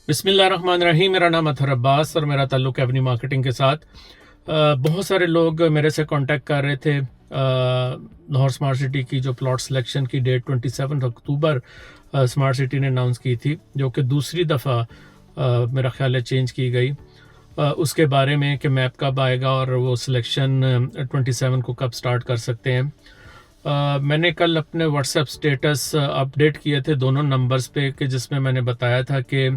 बिस्मिल्लाहिर्रहमानिर्रहीम। मेरा नाम अतहर अब्बास और मेरा ताल्लुक़ एवेन्यू मार्केटिंग के साथ। बहुत सारे लोग मेरे से कांटेक्ट कर रहे थे। लाहौर स्मार्ट सिटी की जो प्लॉट सिलेक्शन की डेट 27 अक्टूबर स्मार्ट सिटी ने अनाउंस की थी, जो कि दूसरी दफ़ा मेरा ख्याल है चेंज की गई। उसके बारे में कि मैप कब आएगा और वो सिलेक्शन 27 को कब स्टार्ट कर सकते हैं। मैंने कल अपने व्हाट्सएप स्टेटस अपडेट किए थे दोनों नंबर्स पे, कि जिसमें मैंने बताया था कि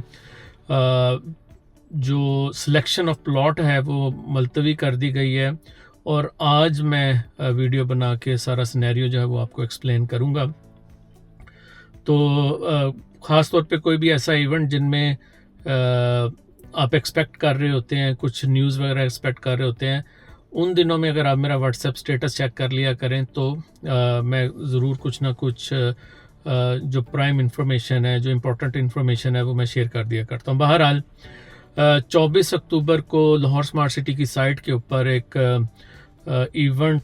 जो सिलेक्शन ऑफ प्लॉट है वो मुलतवी कर दी गई है, और आज मैं वीडियो बना के सारा सिनेरियो जो है वो आपको एक्सप्लेन करूँगा। तो ख़ास तौर पे कोई भी ऐसा इवेंट जिनमें आप एक्सपेक्ट कर रहे होते हैं, कुछ न्यूज़ वगैरह एक्सपेक्ट कर रहे होते हैं, उन दिनों में अगर आप मेरा व्हाट्सएप स्टेटस चेक कर लिया करें तो मैं ज़रूर कुछ ना कुछ जो प्राइम इंफॉर्मेशन है, जो इम्पोर्टेंट इंफॉर्मेशन है, वो मैं शेयर कर दिया करता हूँ। बहरहाल 24 अक्टूबर को लाहौर स्मार्ट सिटी की साइट के ऊपर एक इवेंट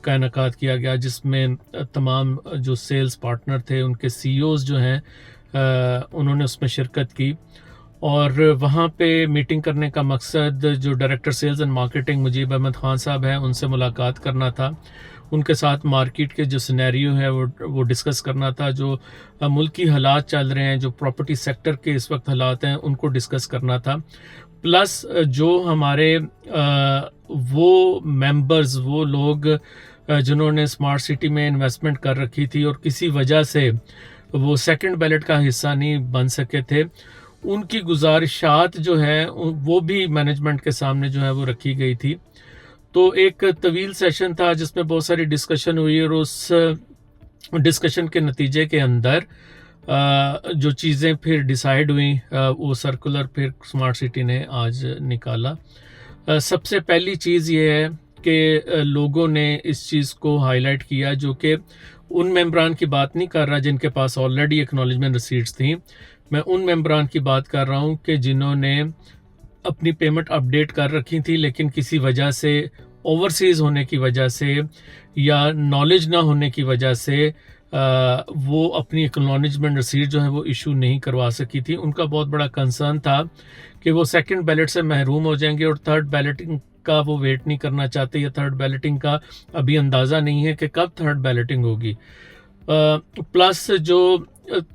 का इनेकाद किया गया, जिसमें तमाम जो सेल्स पार्टनर थे, उनके सीईओज़ जो हैं, उन्होंने उसमें शिरकत की। और वहाँ पे मीटिंग करने का मकसद जो director sales and marketing Mujeeb Ahmed Khan साहब हैं, उनसे मुलाकात करना था। उनके साथ मार्केट के जो सिनेरियो है वो डिस्कस करना था। जो मुल्की हालात चल रहे हैं, जो प्रॉपर्टी सेक्टर के इस वक्त हालात हैं, उनको डिस्कस करना था। प्लस जो हमारे वो मेंबर्स, वो लोग जिन्होंने स्मार्ट सिटी में इन्वेस्टमेंट कर रखी थी और किसी वजह से वो सेकंड बैलेट का हिस्सा नहीं बन सके थे, उनकी गुजारिशात जो है वो भी मैनेजमेंट के सामने जो है वो रखी गई थी। तो एक तवील सेशन था जिसमें बहुत सारी डिस्कशन हुई, और उस डिस्कशन के नतीजे के अंदर जो चीज़ें फिर डिसाइड हुई, वो सर्कुलर फिर स्मार्ट सिटी ने आज निकाला। सबसे पहली चीज़ ये है कि लोगों ने इस चीज़ को हाईलाइट किया, जो कि उन मेंबरान की बात नहीं कर रहा जिनके पास ऑलरेडी एक्नॉलेजमेंट रिसीट्स थी। मैं उन मेंबरान की बात कर रहा हूँ कि जिन्होंने अपनी पेमेंट अपडेट कर रखी थी, लेकिन किसी वजह से, ओवरसीज़ होने की वजह से या नॉलेज ना होने की वजह से वो अपनी एक्नॉलेजमेंट रिसीट जो है वो इशू नहीं करवा सकी थी। उनका बहुत बड़ा कंसर्न था कि वो सेकंड बैलेट से महरूम हो जाएंगे, और थर्ड बैलेटिंग का वो वेट नहीं करना चाहते, या थर्ड बैलेटिंग का अभी अंदाज़ा नहीं है कि कब थर्ड बैलेटिंग होगी। प्लस जो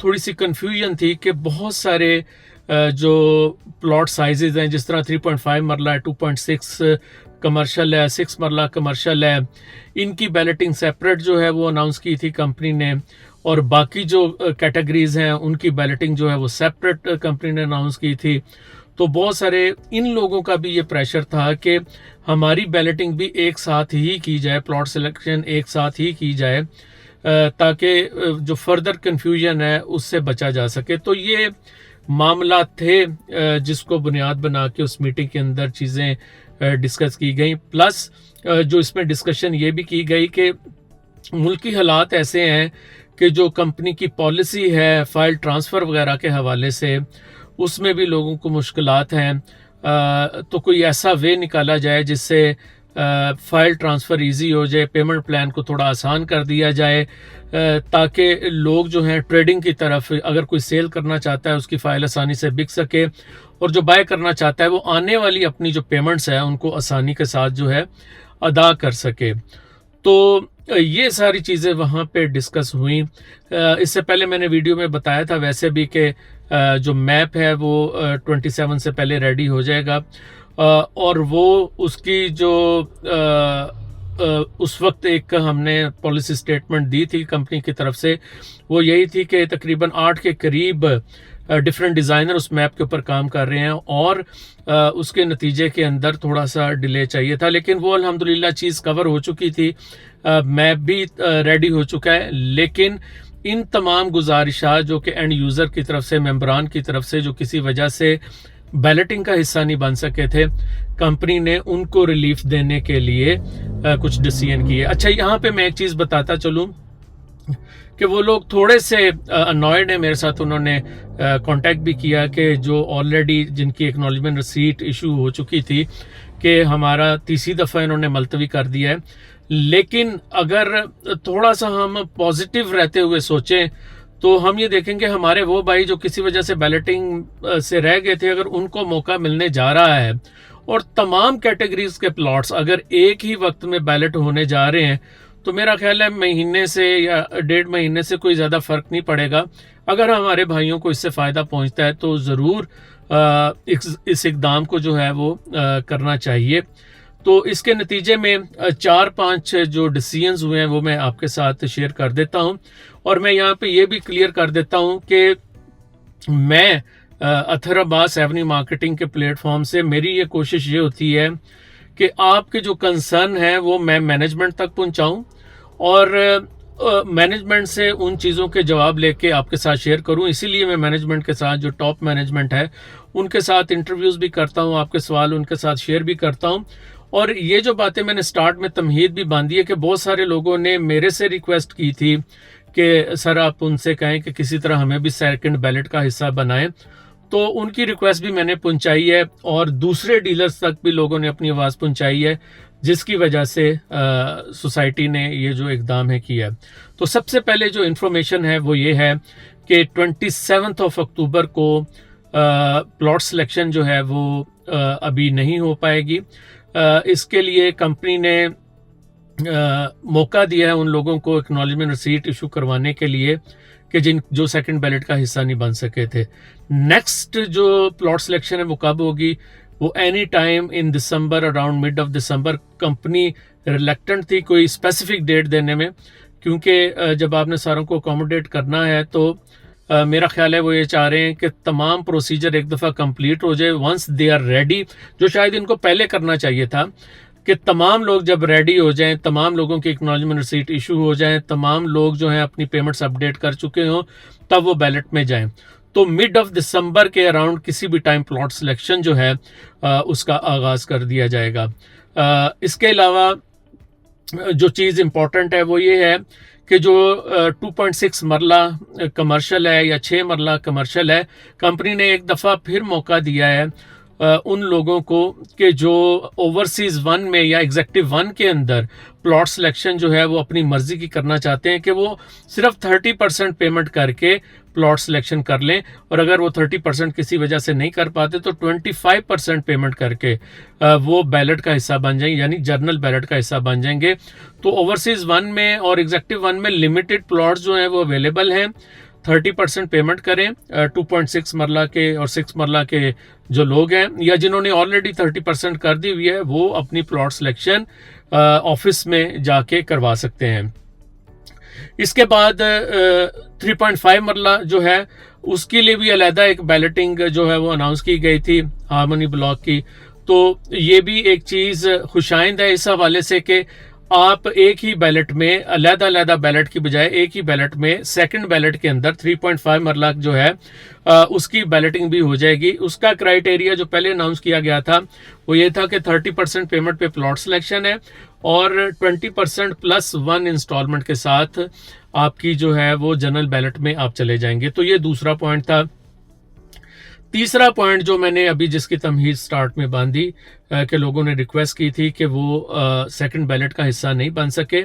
थोड़ी सी कन्फ्यूजन थी कि बहुत सारे जो प्लॉट साइजेज हैं, जिस तरह 3.5 मरला है, 2.6 कमर्शियल है, 6 मरला कमर्शियल है, इनकी बैलेटिंग सेपरेट जो है वो अनाउंस की थी कंपनी ने, और बाकी जो कैटेगरीज हैं उनकी बैलेटिंग जो है वो सेपरेट कंपनी ने अनाउंस की थी। तो बहुत सारे इन लोगों का भी ये प्रेशर था कि हमारी बैलेटिंग भी एक साथ ही की जाए, प्लॉट सिलेक्शन एक साथ ही की जाए, ताकि जो फर्दर कन्फ्यूजन है उससे बचा जा सके। तो ये मामला थे जिसको बुनियाद बना के उस मीटिंग के अंदर चीज़ें डिस्कस की गई। प्लस जो इसमें डिस्कशन ये भी की गई कि मुल्की हालात ऐसे हैं कि जो कंपनी की पॉलिसी है फाइल ट्रांसफ़र वगैरह के हवाले से, उसमें भी लोगों को मुश्किलात हैं। तो कोई ऐसा वे निकाला जाए जिससे फाइल ट्रांसफ़र इजी हो जाए, पेमेंट प्लान को थोड़ा आसान कर दिया जाए, ताकि लोग जो हैं ट्रेडिंग की तरफ, अगर कोई सेल करना चाहता है उसकी फ़ाइल आसानी से बिक सके, और जो बाय करना चाहता है वो आने वाली अपनी जो पेमेंट्स हैं उनको आसानी के साथ जो है अदा कर सके। तो ये सारी चीज़ें वहाँ पे डिस्कस हुई। इससे पहले मैंने वीडियो में बताया था वैसे भी कि जो मैप है वो 27 से पहले रेडी हो जाएगा, और वो उसकी जो उस वक्त एक हमने पॉलिसी स्टेटमेंट दी थी कंपनी की तरफ से, वो यही थी कि तकरीबन 8 के करीब डिफरेंट डिज़ाइनर उस मैप के ऊपर काम कर रहे हैं, और उसके नतीजे के अंदर थोड़ा सा डिले चाहिए था, लेकिन वो अल्हम्दुलिल्लाह चीज़ कवर हो चुकी थी। मैप भी रेडी हो चुका है। लेकिन इन तमाम गुजारिशात जो कि एंड यूज़र की तरफ से, मेंबरान की तरफ से, जो किसी वजह से बैलेटिंग का हिस्सा नहीं बन सके थे, कंपनी ने उनको रिलीफ देने के लिए कुछ डिसीजन किए। अच्छा, यहाँ पे मैं एक चीज़ बताता चलूँ कि वो लोग थोड़े से अनॉयड हैं मेरे साथ। उन्होंने कांटेक्ट भी किया कि जो ऑलरेडी जिनकी एक्नॉलेजमेंट रिसीट इशू हो चुकी थी, कि हमारा तीसरी दफ़ा इन्होंने मुलतवी कर दिया है। लेकिन अगर थोड़ा सा हम पॉजिटिव रहते हुए सोचें तो हम ये देखेंगे हमारे वो भाई जो किसी वजह से बैलेटिंग से रह गए थे, अगर उनको मौका मिलने जा रहा है और तमाम कैटेगरीज के प्लॉट्स अगर एक ही वक्त में बैलेट होने जा रहे हैं, तो मेरा ख्याल है महीने से या 1.5 महीने से कोई ज़्यादा फ़र्क नहीं पड़ेगा। अगर हमारे भाइयों को इससे फ़ायदा पहुंचता है तो ज़रूर इस इकदाम को जो है वो करना चाहिए। तो इसके नतीजे में 4-5 जो डिसीजंस हुए हैं वो मैं आपके साथ शेयर कर देता हूं, और मैं यहाँ पे ये भी क्लियर कर देता हूं कि मैं अथर अब्बास एवेन्यू मार्केटिंग के प्लेटफॉर्म से मेरी ये कोशिश ये होती है कि आपके जो कंसर्न है वो मैं मैनेजमेंट तक पहुंचाऊं, और मैनेजमेंट से उन चीज़ों के जवाब लेके आपके साथ शेयर करूं। इसीलिए मैं मैनेजमेंट के साथ, जो टॉप मैनेजमेंट है, उनके साथ इंटरव्यूज़ भी करता हूं, आपके सवाल उनके साथ शेयर भी करता हूं। और ये जो बातें मैंने स्टार्ट में तमहीद भी बांधी है कि बहुत सारे लोगों ने मेरे से रिक्वेस्ट की थी कि सर आप उनसे कहें कि किसी तरह हमें भी सेकंड बैलेट का हिस्सा बनाएं, तो उनकी रिक्वेस्ट भी मैंने पहुंचाई है, और दूसरे डीलर्स तक भी लोगों ने अपनी आवाज़ पहुंचाई है, जिसकी वजह से सोसाइटी ने ये जो इकदाम है किया है। तो सबसे पहले जो इन्फॉर्मेशन है वो ये है कि 27 अक्टूबर को प्लॉट सिलेक्शन जो है वो अभी नहीं हो पाएगी। इसके लिए कंपनी ने मौका दिया है उन लोगों को एक्नॉलेजमेंट रिसीट इशू करवाने के लिए कि जो सेकंड बैलेट का हिस्सा नहीं बन सके थे। नेक्स्ट जो प्लॉट सिलेक्शन है वो कब होगी? वो any time in December, around mid of December. Company reluctant थी कोई स्पेसिफिक डेट देने में, क्योंकि जब आपने सारों को अकोमोडेट करना है तो मेरा ख्याल है वो ये चाह रहे हैं कि तमाम प्रोसीजर एक दफ़ा कंप्लीट हो जाए वंस दे आर रेडी, जो शायद इनको पहले करना चाहिए था कि तमाम लोग जब रेडी हो जाएं, तमाम लोगों की एक्नॉलेजमेंट रिसीट इशू हो जाएं, तमाम लोग जो हैं अपनी पेमेंट्स अपडेट कर चुके हों, तब वो बैलेट में जाएं। तो मिड ऑफ दिसंबर के अराउंड किसी भी टाइम प्लॉट सिलेक्शन जो है उसका आगाज़ कर दिया जाएगा। इसके अलावा जो चीज़ इम्पॉर्टेंट है वो ये है कि जो 2.6 मरला कमर्शियल है या 6 मरला कमर्शियल है, कंपनी ने एक दफ़ा फिर मौका दिया है उन लोगों को कि जो ओवरसीज़ 1 में या एग्जेक्टिव 1 के अंदर प्लॉट सिलेक्शन जो है वो अपनी मर्जी की करना चाहते हैं, कि वो सिर्फ 30% पेमेंट करके प्लॉट सिलेक्शन कर लें, और अगर वो 30% किसी वजह से नहीं कर पाते तो 25% पेमेंट करके वो बैलेट का हिस्सा बन जाएंगे, यानी जर्नल बैलेट का हिस्सा बन जाएंगे। तो ओवरसीज़ 1 में और एग्जेक्टिव 1 में लिमिटेड प्लॉट्स जो हैं वो अवेलेबल हैं। 30% पेमेंट करें 2.6 मरला के और 6 मरला के जो लोग हैं, या जिन्होंने ऑलरेडी 30% कर दी हुई है, वो अपनी प्लॉट सिलेक्शन ऑफिस में जाके करवा सकते हैं। इसके बाद 3.5 मरला जो है उसके लिए भी अलहदा एक बैलेटिंग जो है वो अनाउंस की गई थी हार्मनी ब्लॉक की। तो ये भी एक चीज़ खुशाइंद है इस हवाले से कि आप एक ही बैलेट में अलग-अलग बैलेट की बजाय एक ही बैलेट में सेकंड बैलेट के अंदर 3.5 मरला जो है उसकी बैलेटिंग भी हो जाएगी। उसका क्राइटेरिया जो पहले अनाउंस किया गया था वो ये था कि 30% पेमेंट पे प्लॉट सिलेक्शन है, और 20% प्लस 1 इंस्टॉलमेंट के साथ आपकी जो है वो जनरल बैलेट में आप चले जाएंगे। तो ये दूसरा पॉइंट था। तीसरा पॉइंट जो मैंने अभी जिसकी तमहीद स्टार्ट में बांधी कि लोगों ने रिक्वेस्ट की थी कि वो सेकंड बैलेट का हिस्सा नहीं बन सके,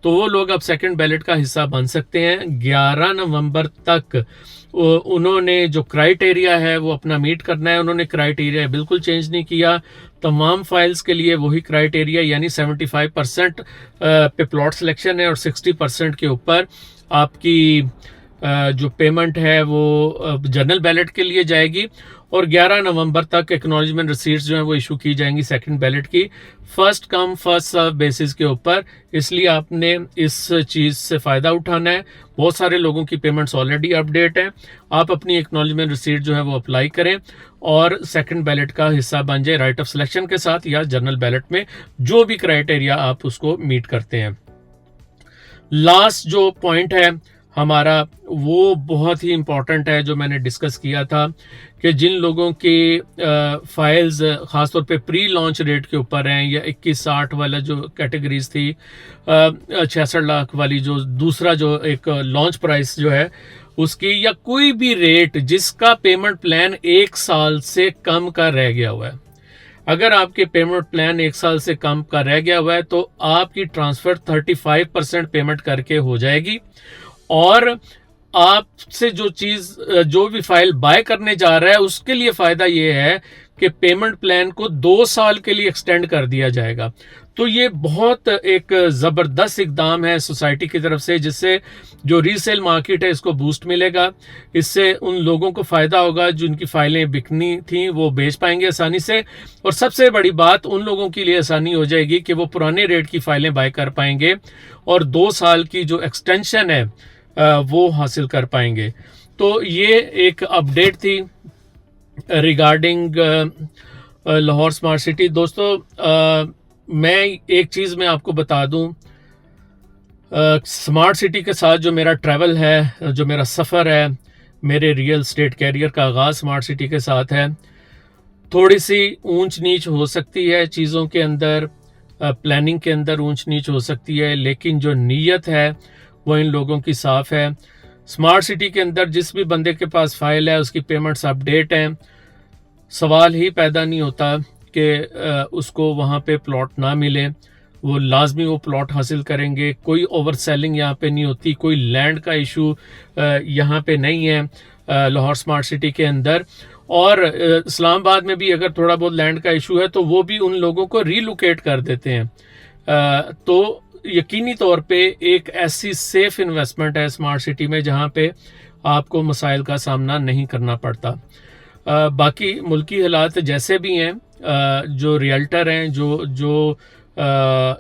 तो वो लोग अब सेकंड बैलेट का हिस्सा बन सकते हैं। 11 नवंबर तक उन्होंने जो क्राइटेरिया है वो अपना मीट करना है। उन्होंने क्राइटेरिया बिल्कुल चेंज नहीं किया, तमाम फाइल्स के लिए वही क्राइटेरिया, यानी 75% पे प्लॉट सिलेक्शन है और 60% के ऊपर आपकी जो पेमेंट है वो जनरल बैलेट के लिए जाएगी। और 11 नवंबर तक एक्नॉलेजमेंट रिसीट्स जो हैं वो इशू की जाएंगी सेकंड बैलेट की, first come first serve basis के ऊपर। इसलिए आपने इस चीज़ से फ़ायदा उठाना है। बहुत सारे लोगों की पेमेंट्स ऑलरेडी अपडेट हैं। आप अपनी एक्नॉलेजमेंट रिसीट जो है वो अप्लाई करें और सेकंड बैलेट का हिस्सा बन जाए राइट ऑफ सिलेक्शन के साथ या जनरल बैलेट में, जो भी क्राइटेरिया आप उसको मीट करते हैं। लास्ट जो पॉइंट है हमारा वो बहुत ही इम्पॉर्टेंट है, जो मैंने डिस्कस किया था कि जिन लोगों की फाइल्स ख़ासतौर पे प्री लॉन्च रेट के ऊपर हैं, या 2160 वाला जो कैटेगरीज थी, 66 लाख वाली जो दूसरा जो एक लॉन्च प्राइस जो है उसकी, या कोई भी रेट जिसका पेमेंट प्लान 1 साल से कम का रह गया हुआ है। अगर आपके पेमेंट प्लान 1 साल से कम का रह गया हुआ है तो आपकी ट्रांसफ़र 35% पेमेंट करके हो जाएगी, और आपसे जो भी फाइल बाय करने जा रहा है उसके लिए फ़ायदा ये है कि पेमेंट प्लान को 2 साल के लिए एक्सटेंड कर दिया जाएगा। तो ये बहुत एक ज़बरदस्त इक़दाम है सोसाइटी की तरफ से, जिससे जो रीसेल मार्केट है इसको बूस्ट मिलेगा। इससे उन लोगों को फ़ायदा होगा जिनकी फ़ाइलें बिकनी थी वो बेच पाएंगे आसानी से, और सबसे बड़ी बात उन लोगों के लिए आसानी हो जाएगी कि वो पुराने रेट की फ़ाइलें बाय कर पाएंगे और 2 साल की जो एक्सटेंशन है वो हासिल कर पाएंगे। तो ये एक अपडेट थी रिगार्डिंग लाहौर स्मार्ट सिटी। दोस्तों मैं एक चीज़ मैं आपको बता दूं, स्मार्ट सिटी के साथ जो मेरा ट्रैवल है, जो मेरा सफ़र है, मेरे रियल स्टेट कैरियर का आगाज़ स्मार्ट सिटी के साथ है। थोड़ी सी ऊंच नीच हो सकती है चीज़ों के अंदर, प्लानिंग के अंदर ऊंच नीच हो सकती है, लेकिन जो नीयत है वो इन लोगों की साफ़ है। स्मार्ट सिटी के अंदर जिस भी बंदे के पास फाइल है उसकी पेमेंट्स अपडेट हैं। सवाल ही पैदा नहीं होता कि उसको वहाँ पे प्लॉट ना मिले, वो लाजमी वो प्लॉट हासिल करेंगे। कोई ओवर सेलिंग यहाँ पे नहीं होती, कोई लैंड का इशू यहाँ पे नहीं है लाहौर स्मार्ट सिटी के अंदर। और इस्लामाबाद में भी अगर थोड़ा बहुत लैंड का इशू है तो वो भी उन लोगों को रीलोकेट कर देते हैं। तो यकीनी तौर पे एक ऐसी सेफ इन्वेस्टमेंट है स्मार्ट सिटी में जहाँ पे आपको मसाइल का सामना नहीं करना पड़ता। बाकी मुल्की हालात जैसे भी हैं, जो रियल्टर हैं, जो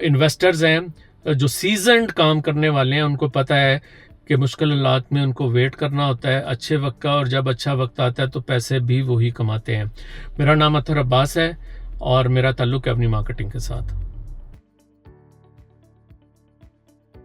इन्वेस्टर्स हैं, जो सीजन्ड काम करने वाले हैं, उनको पता है कि मुश्किल हालात में उनको वेट करना होता है अच्छे वक्त का, और जब अच्छा वक्त आता है तो पैसे भी वही कमाते हैं। मेरा नाम अतहर अब्बास है और मेरा ताल्लुक़ है अपनी मार्केटिंग के साथ।